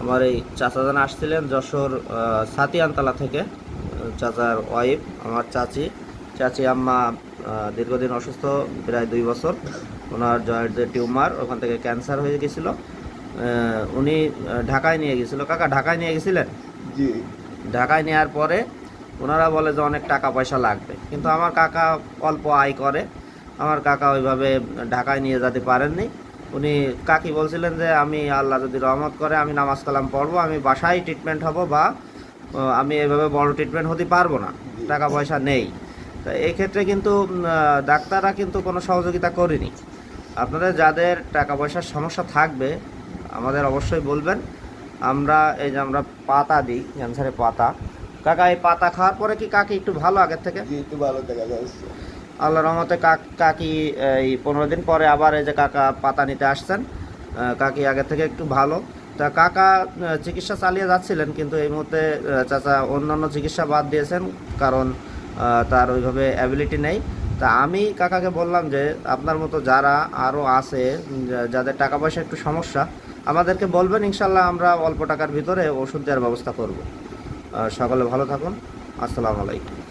আমার এই চাচাজান আসছিলেন যশোর সাতিয়ানতলা থেকে। চাচার ওয়াইফ আমার চাচি আম্মা দীর্ঘদিন অসুস্থ, প্রায় 2 বছর। ওনার জয়েন্টের টিউমার, ওখান থেকে ক্যান্সার হয়ে গেছিলো। উনি ঢাকায় নিয়ে গেছিলো। কাকা ঢাকায় নিয়ে গেছিলেন? জি। ঢাকায় নেওয়ার পরে ওনারা বলে যে অনেক টাকা পয়সা লাগবে, কিন্তু আমার কাকা অল্প আয় করে, আমার কাকা ওইভাবে ঢাকায় নিয়ে যেতে পারেননি। উনি কাকি বলছিলেন যে আমি আল্লাহ যদি রহমত করে আমি নামাজ কালাম পড়বো, আমি বাসায় ট্রিটমেন্ট হব, বা আমি এভাবে বড় ট্রিটমেন্ট হতে পারবো না, টাকা পয়সা নেই। তো এই ক্ষেত্রে কিন্তু ডাক্তাররা কিন্তু কোনো সহযোগিতা করেনি। আপনাদের যাদের টাকা পয়সার সমস্যা থাকবে আমাদের অবশ্যই বলবেন। আমরা পাতা দিই, ক্যান্সারের পাতা। কাকা এই পাতা খাওয়ার পরে কি কাকি একটু ভালো আগের থেকে? জি, একটু ভালো দেখা যাচ্ছে। আল্লাহ রহমতে কাকি এই 15 দিন পরে আবার এই যে কাকা পাতা নিতে আসছেন, কাকি আগের থেকে একটু ভালো। তা কাকা চিকিৎসা চালিয়ে যাচ্ছিলেন, কিন্তু এই মুহূর্তে চাচা অন্যান্য চিকিৎসা বাদ দিয়েছেন, কারণ তার ওইভাবে অ্যাবিলিটি নেই। তা আমি কাকাকে বললাম যে আপনার মতো যারা আরও আছে, যাদের টাকা পয়সা একটু সমস্যা, আমাদেরকে বলবেন, ইনশাল্লাহ আমরা অল্প টাকার ভিতরে ওষুধ দেওয়ার ব্যবস্থা করব। সকলে ভালো থাকুন। আসসালামু আলাইকুম।